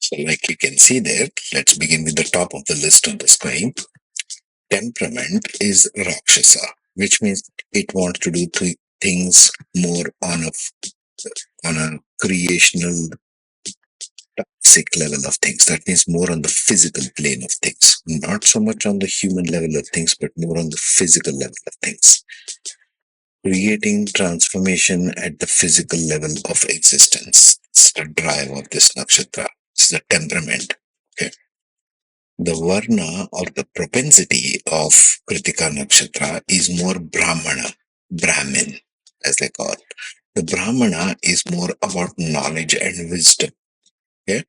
So like you can see there, let's begin with the top of the list on the screen. Temperament is Rakshasa, which means it wants to do things more on a creational toxic level of things. That means more on the physical plane of things, not so much on the human level of things, but more on the physical level of things. Creating transformation at the physical level of existence. It's the drive of this nakshatra. It's the temperament. Okay. The Varna or the propensity of Krittika Nakshatra is more Brahmana, Brahmin, as they call it. The Brahmana is more about knowledge and wisdom. Okay?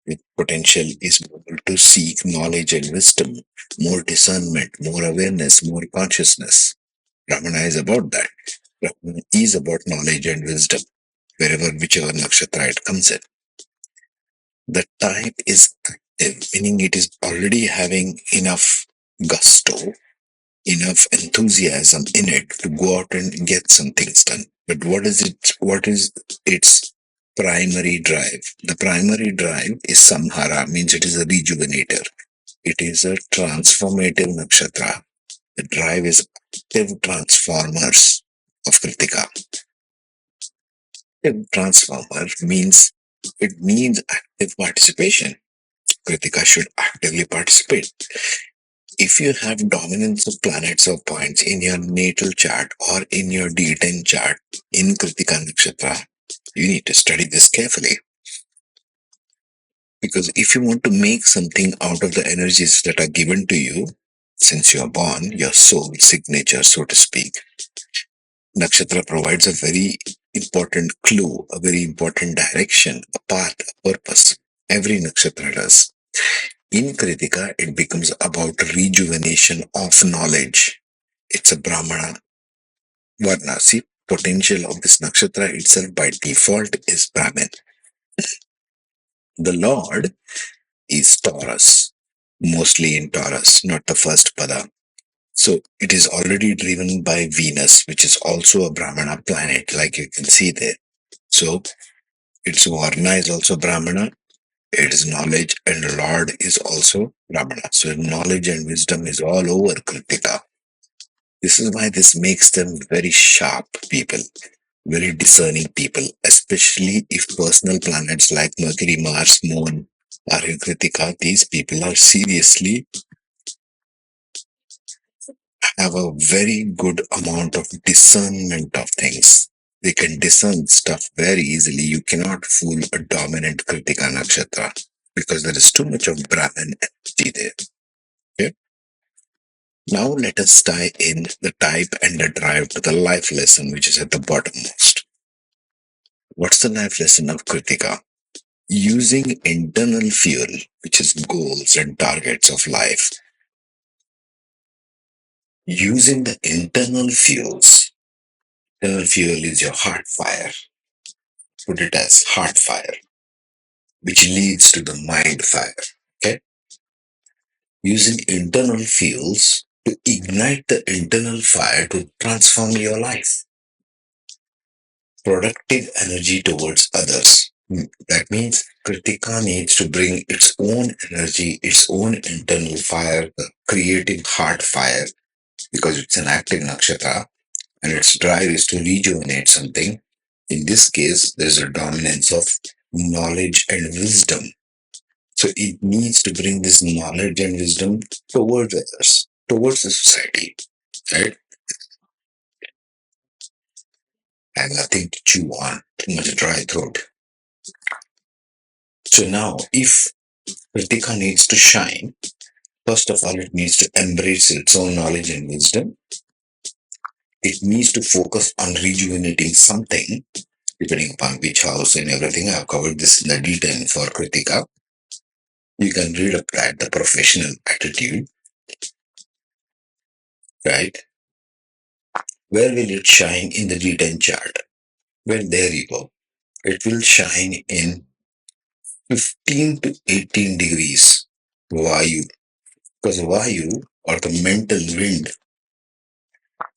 With potential is able to seek knowledge and wisdom, more discernment, more awareness, more consciousness. Brahmana is about that. Brahmana is about knowledge and wisdom, whichever nakshatra it comes in. The type is active, meaning it is already having enough gusto, enough enthusiasm in it to go out and get some things done. But what is its primary drive? The primary drive is samhara, means it is a rejuvenator. It is a transformative nakshatra. The drive is active transformers of Krittika. Active transformer means it means active participation. Krittika should actively participate. If you have dominance of planets or points in your natal chart or in your D10 chart in Krittika Nakshatra, you need to study this carefully. Because if you want to make something out of the energies that are given to you, since you are born, your soul signature, so to speak, Nakshatra provides a very important clue, a very important direction, a path, a purpose. Every nakshatra does. In Krittika, it becomes about rejuvenation of knowledge. It's a Brahmana Varna. See, potential of this nakshatra itself by default is Brahmin. The Lord is Taurus, mostly in Taurus, not the first pada. So it is already driven by Venus, which is also a Brahmana planet, like you can see there. So its Varna is also Brahmana. It is knowledge, and Lord is also Brahmana. So knowledge and wisdom is all over Krittika. This is why this makes them very sharp people, very discerning people, especially if personal planets like Mercury, Mars, Moon are in Krittika. These people are seriously have a very good amount of discernment of things. They can discern stuff very easily. You cannot fool a dominant Krittika Nakshatra because there is too much of Brahman energy there. Okay? Now let us tie in the type and the drive to the life lesson, which is at the bottommost. What's the life lesson of Krittika? Using internal fuel, which is goals and targets of life. Using the internal fuels. Internal fuel is your heart fire. Put it as heart fire, which leads to the mind fire. Okay? Using internal fuels to ignite the internal fire to transform your life. Productive energy towards others. That means Krittika needs to bring its own energy, its own internal fire, the creative heart fire, because it's an active nakshatra, and its drive is to rejuvenate something. In this case, there's a dominance of knowledge and wisdom. So it needs to bring this knowledge and wisdom towards others, towards the society, right? And nothing to chew on, too much dry throat. So now, if Krittika needs to shine, first of all, it needs to embrace its own knowledge and wisdom. It needs to focus on rejuvenating something, depending upon which house and everything. I've covered this in the detail for Krittika. You can read up that, the professional attitude, right? Where will it shine in the D10 chart? Well, there you go. It will shine in 15 to 18 degrees Vayu. Because Vayu, or the mental wind,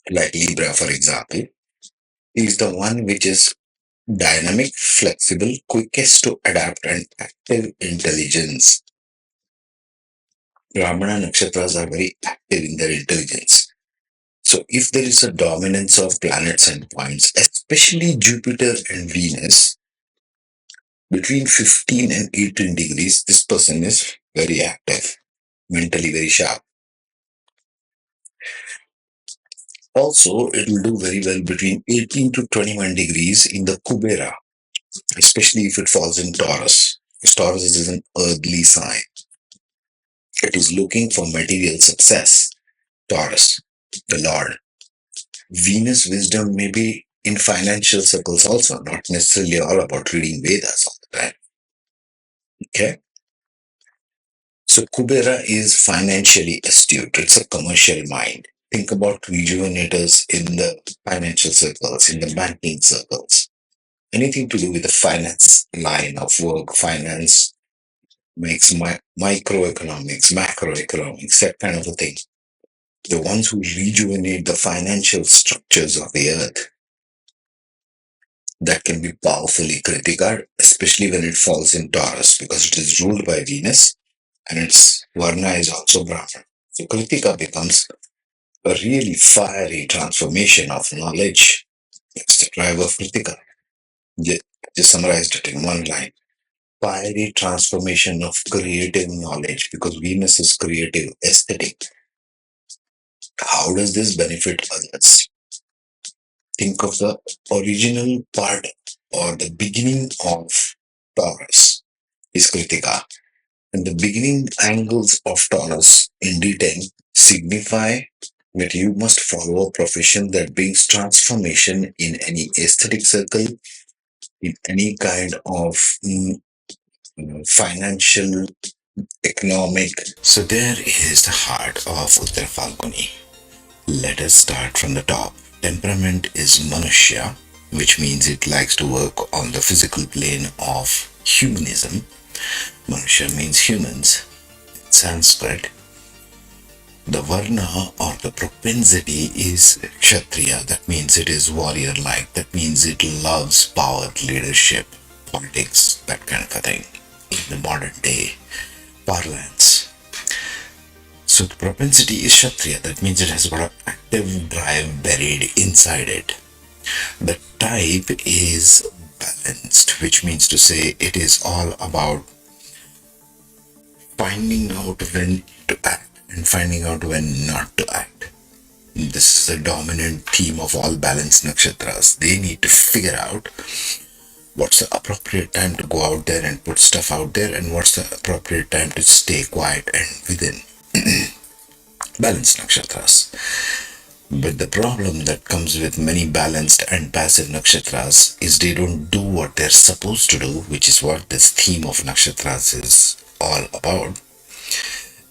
like Libra, for example, is the one which is Dynamic, flexible, quickest to adapt, and active intelligence. Brahmana nakshatras are very active in their intelligence. So, if there is a dominance of planets and points, especially Jupiter and Venus, between 15 and 18 degrees, this person is very active, mentally very sharp. Also, it will do very well between 18 to 21 degrees in the Kubera, especially if it falls in Taurus. Because Taurus is an earthly sign. It is looking for material success. Taurus, the Lord. Venus wisdom may be in financial circles also, not necessarily all about reading Vedas all the time. Okay? So Kubera is financially astute. It's a commercial mind. Think about rejuvenators in the financial circles, in the banking circles. Anything to do with the finance line of work, finance makes microeconomics, macroeconomics, that kind of a thing. The ones who rejuvenate the financial structures of the earth, that can be powerfully Krittika, especially when it falls in Taurus, because it is ruled by Venus and its Varna is also Brahman. So Krittika becomes a really fiery transformation of knowledge. That's the drive of Krittika. Just summarized it in one line. Fiery transformation of creative knowledge because Venus is creative, aesthetic. How does this benefit others? Think of the original part or the beginning of Taurus is Kritika. And the beginning angles of Taurus in D10 signify that you must follow a profession that brings transformation in any aesthetic circle, in any kind of financial, economic. So there is the heart of Uttara Phalguni. Let us start from the top. Temperament is Manushya, which means it likes to work on the physical plane of humanism. Manushya means humans. In Sanskrit, the Varna or the propensity is Kshatriya. That means it is warrior-like. That means it loves power, leadership, politics, that kind of a thing. In the modern day parlance. So the propensity is Kshatriya. That means it has got an active drive buried inside it. The type is balanced, which means to say it is all about finding out when to act and finding out when not to act. This is the dominant theme of all balanced nakshatras. They need to figure out what's the appropriate time to go out there and put stuff out there and what's the appropriate time to stay quiet and within. Balanced nakshatras. But the problem that comes with many balanced and passive nakshatras is they don't do what they're supposed to do, which is what this theme of nakshatras is all about.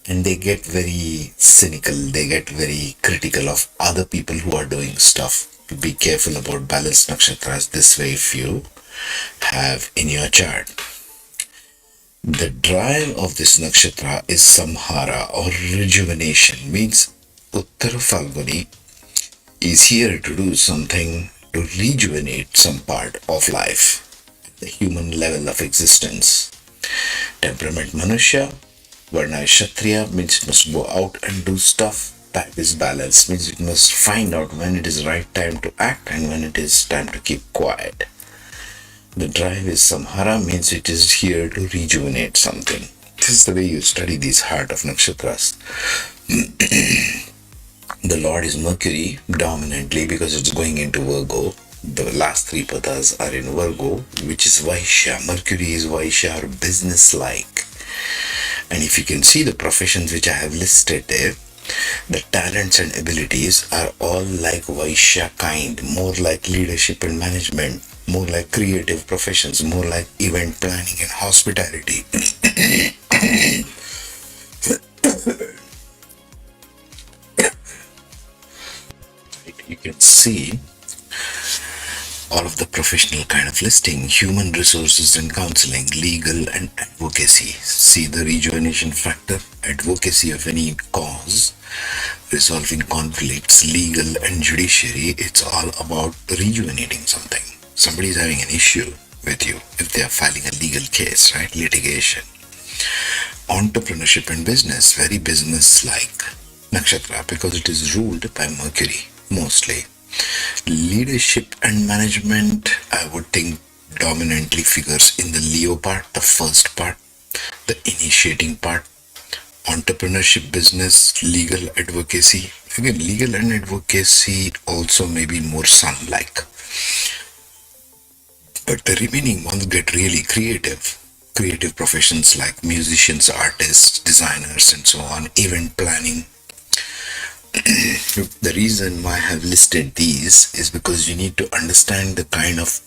And they get very cynical, they get very critical of other people who are doing stuff. Be careful about balanced nakshatras this way if you have in your chart. The drive of this nakshatra is samhara or rejuvenation, means Uttara Phalguni is here to do something to rejuvenate some part of life, the human level of existence. Temperament Manushya, Varna is Kshatriya, means it must go out and do stuff. Type is balance, means it must find out when it is right time to act and when it is time to keep quiet. The drive is samhara, means it is here to rejuvenate something. This is the way you study these heart of nakshatras. The Lord is Mercury dominantly because it's going into Virgo. The last three padas are in Virgo, which is Vaishya. Mercury is Vaishya or business-like. And if you can see the professions which I have listed there, the talents and abilities are all like Vaishya kind, more like leadership and management, more like creative professions, more like event planning and hospitality. You can see all of the professional kind of listing: human resources and counseling, legal and advocacy. See the rejuvenation factor, advocacy of any cause, resolving conflicts, legal and judiciary. It's all about rejuvenating something. somebody is having an issue with you, if they are filing a legal case, right? Litigation. Entrepreneurship and business, very business-like nakshatra because it is ruled by Mercury mostly. Leadership and management, I would think, dominantly figures in the Leo part, the first part, the initiating part. Entrepreneurship, business, legal, advocacy. Again, legal and advocacy also may be more sun-like. But the remaining ones get really creative. Creative professions like musicians, artists, designers, and so on, event planning. The reason why I have listed these is because you need to understand the kind of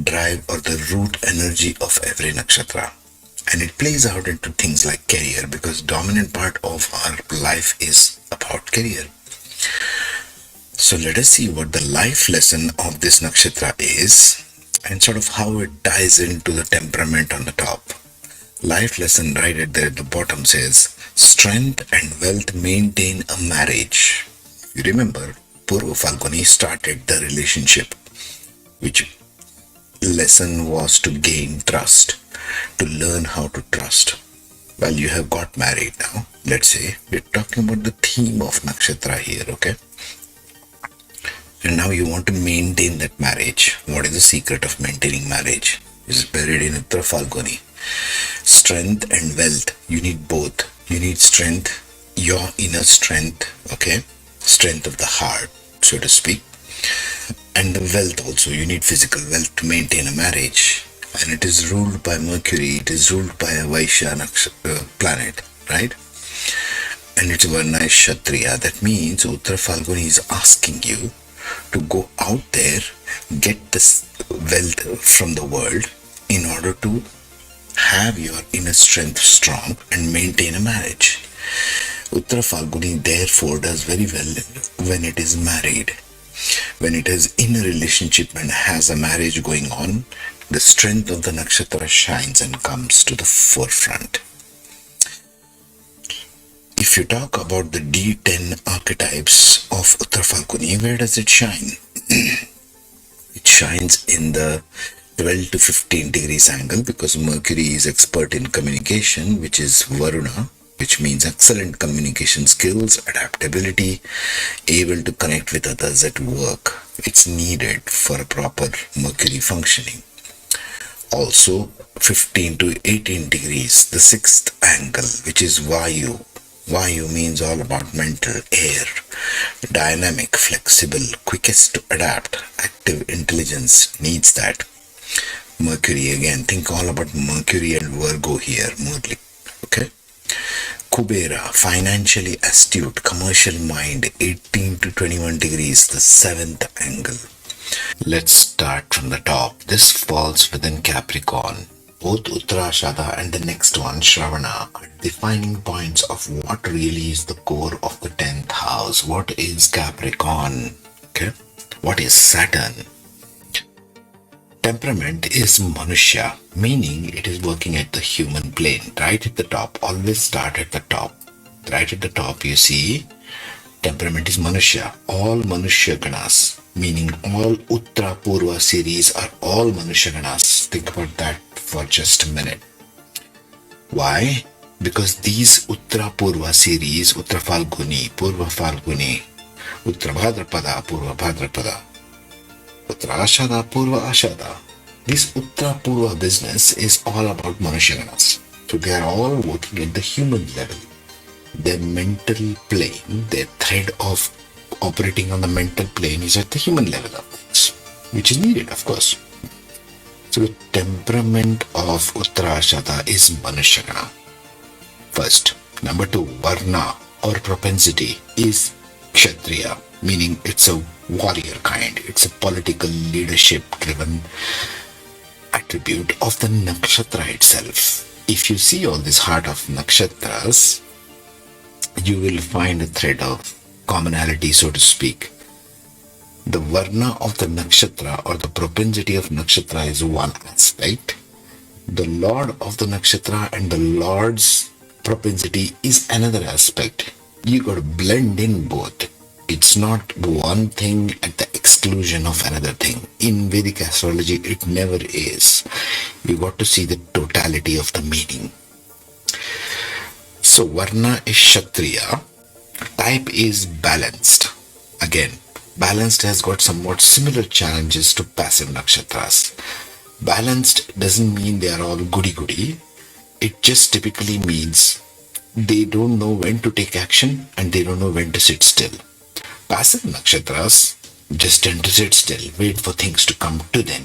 drive or the root energy of every nakshatra. And it plays out into things like career because dominant part of our life is about career. So let us see what the life lesson of this nakshatra is and sort of how it ties into the temperament on the top. Life lesson right at there at the bottom says, strength and wealth maintain a marriage. You remember, Purva Phalguni started the relationship, which lesson was to gain trust, to learn how to trust. Well, you have got married now. Let's say we're talking about the theme of nakshatra here, okay? And now you want to maintain that marriage. What is the secret of maintaining marriage? It's buried in Uttara Phalguni. Strength and wealth. You need both. You need strength, your inner strength, okay? Strength of the heart, so to speak. And the wealth also. You need physical wealth to maintain a marriage. And it is ruled by Mercury. It is ruled by a Vaishya planet, right? And it's Varna is Kshatriya. That means Uttara Phalguni is asking you to go out there, get this wealth from the world in order to have your inner strength strong and maintain a marriage. Uttara Phalguni therefore does very well when it is married. When it is in a relationship and has a marriage going on, the strength of the nakshatra shines and comes to the forefront. If you talk about the D10 archetypes of Uttara Phalguni, where does it shine? It shines in the 12 to 15 degrees angle because Mercury is expert in communication, which is Varuna, which means excellent communication skills, adaptability, able to connect with others at work. It's needed for a proper Mercury functioning. Also 15 to 18 degrees, the sixth angle, which is Vayu. Vayu means all about mental, air, dynamic, flexible, quickest to adapt, active intelligence needs that. Mercury again, think all about Mercury and Virgo here, Murli, okay? Kubera, financially astute, commercial mind, 18 to 21 degrees, the seventh angle. Let's start from the top. This falls within Capricorn. Both Uttara Ashadha and the next one, Shravana, are defining points of what really is the core of the 10th house. What is Capricorn? Okay. What is Saturn? Temperament is Manushya, meaning it is working at the human plane, right at the top. Always start at the top. Right at the top, you see, temperament is Manushya. All Manushya Ganas, meaning all Uttara Purva series are all Manushya Ganas. Think about that for just a minute. Why? Because these Uttara Purva series, Uttara Phalguni, Purva Phalguni, Uttara Bhadrapada, Purva Bhadrapada, Uttara Ashadha, Purva Ashadha. This Uttara Purva business is all about Manushya Ganas. So they are all working at the human level. Their mental plane, their thread of operating on the mental plane is at the human level of things, which is needed, of course. So the temperament of Uttara Ashadha is Manushya. First. Number two, Varna or propensity is Kshatriya, meaning it's a warrior kind. It's a political leadership driven attribute of the nakshatra itself. If you see all this heart of nakshatras, you will find a thread of commonality, so to speak. The Varna of the nakshatra or the propensity of nakshatra is one aspect. The Lord of the nakshatra and the Lord's propensity is another aspect. You got to blend in both. It's not one thing at the exclusion of another thing. In Vedic astrology, it never is. You got to see the totality of the meaning. So Varna is Kshatriya, type is balanced. Again, balanced has got somewhat similar challenges to passive nakshatras. Balanced doesn't mean they are all goody-goody. It just typically means they don't know when to take action and they don't know when to sit still. Passive nakshatras just tend to sit still, wait for things to come to them.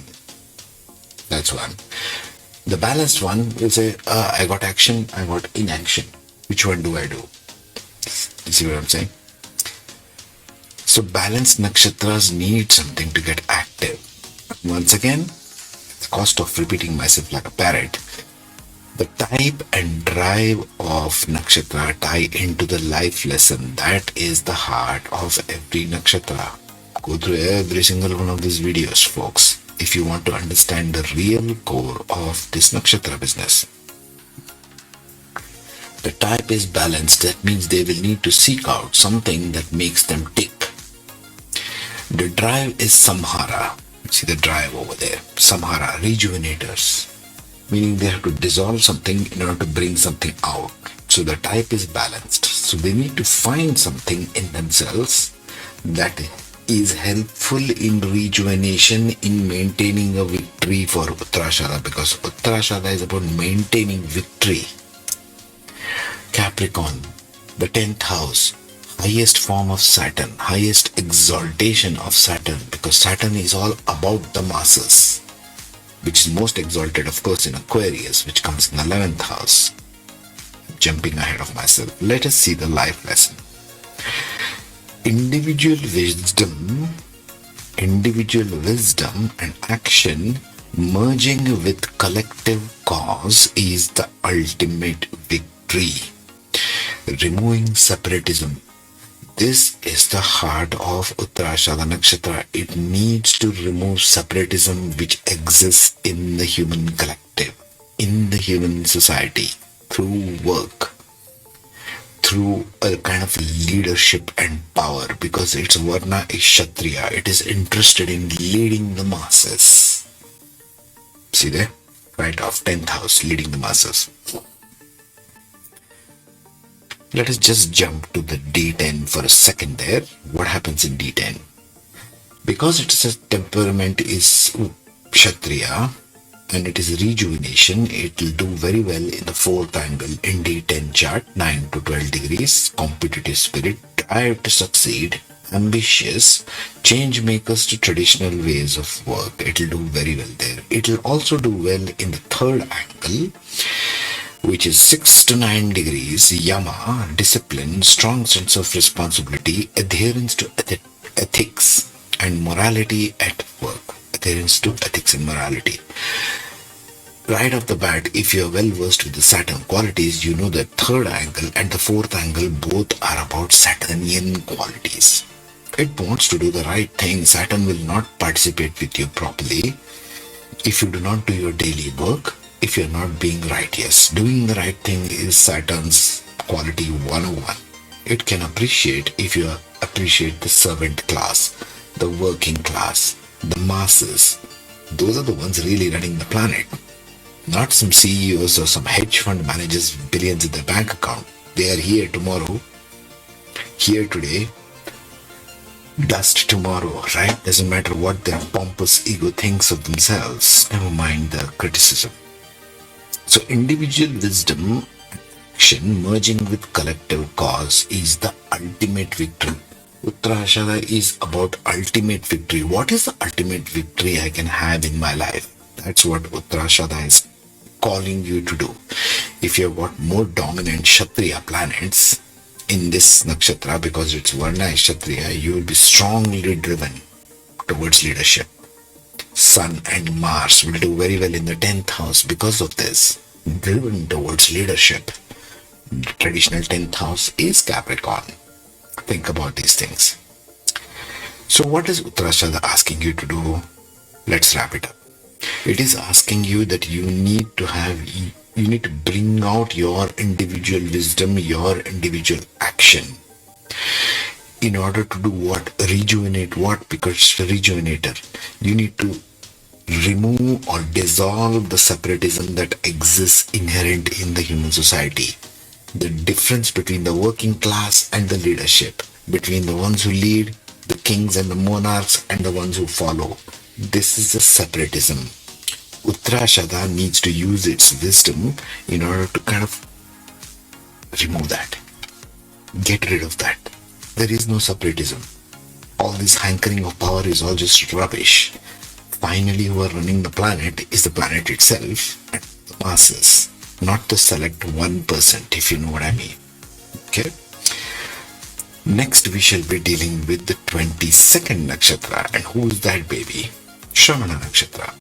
That's one. The balanced one will say, I got action, I got inaction. Which one do I do? You see what I'm saying? So balanced nakshatras need something to get active. Once again, the cost of repeating myself like a parrot, the type and drive of nakshatra tie into the life lesson. That is the heart of every nakshatra. Go through every single one of these videos, folks, if you want to understand the real core of this nakshatra business. The type is balanced. That means they will need to seek out something that makes them tick. The drive is samhara. See the drive over there. Samhara, rejuvenators. Meaning they have to dissolve something in order to bring something out. So the type is balanced. So they need to find something in themselves that is helpful in rejuvenation, in maintaining a victory for Uttara Ashadha, because Uttara Ashadha is about maintaining victory. Capricorn, the 10th house, highest form of Saturn, highest exaltation of Saturn, because Saturn is all about the masses, which is most exalted, of course, in Aquarius, which comes in the 11th house. Jumping ahead of myself, let us see the life lesson. Individual wisdom and action merging with collective cause is the ultimate victory. Removing separatism. This is the heart of Uttara Ashadha Nakshatra. It needs to remove separatism which exists in the human collective, in the human society, through work, through a kind of leadership and power, because its Varna is Kshatriya. It is interested in leading the masses. See there? Right off 10th house, leading the masses. Let us just jump to the D10 for a second there. What happens in D10? Because it is a temperament is Kshatriya and it is rejuvenation, it will do very well in the 4th angle in D10 chart, 9 to 12 degrees, competitive spirit, drive to succeed, ambitious, change makers to traditional ways of work. It will do very well there. It will also do well in the 3rd angle, which is 6 to 9 degrees, Yama, discipline, strong sense of responsibility, adherence to ethics and morality at work. Adherence to ethics and morality. Right off the bat, if you are well versed with the Saturn qualities, you know that 3rd angle and the 4th angle both are about Saturnian qualities. It wants to do the right thing. Saturn will not participate with you properly if you do not do your daily work, if you're not being righteous. Doing the right thing is Saturn's quality 101. It can appreciate if you appreciate the servant class, the working class, the masses. Those are the ones really running the planet. Not some CEOs or some hedge fund managers with billions in their bank account. They are here tomorrow, here today, dust tomorrow, right? Doesn't matter what their pompous ego thinks of themselves. Never mind the criticism. So individual wisdom, action merging with collective cause is the ultimate victory. Uttara Ashadha is about ultimate victory. What is the ultimate victory I can have in my life? That's what Uttara Ashadha is calling you to do. If you've got more dominant Kshatriya planets in this nakshatra, because it's Varna is Kshatriya, you will be strongly driven towards leadership. Sun and Mars will do very well in the 10th house because of this. Driven towards leadership. The traditional 10th house is Capricorn. Think about these things. So what is Uttara Ashadha asking you to do? Let's wrap it up. It is asking you that you need to bring out your individual wisdom, your individual action. in order to do what? Rejuvenate what? Because it's a rejuvenator. You need to remove or dissolve the separatism that exists inherent in the human society. The difference between the working class and the leadership, between the ones who lead, the kings and the monarchs, and the ones who follow. This is the separatism. Uttara Ashadha needs to use its wisdom in order to kind of remove that, get rid of that. There is no separatism. All this hankering of power is all just rubbish. Finally, who are running the planet is the planet itself and the masses, not the select 1%, if you know what I mean. Okay? Next, we shall be dealing with the 22nd nakshatra. And who is that baby? Shravana nakshatra.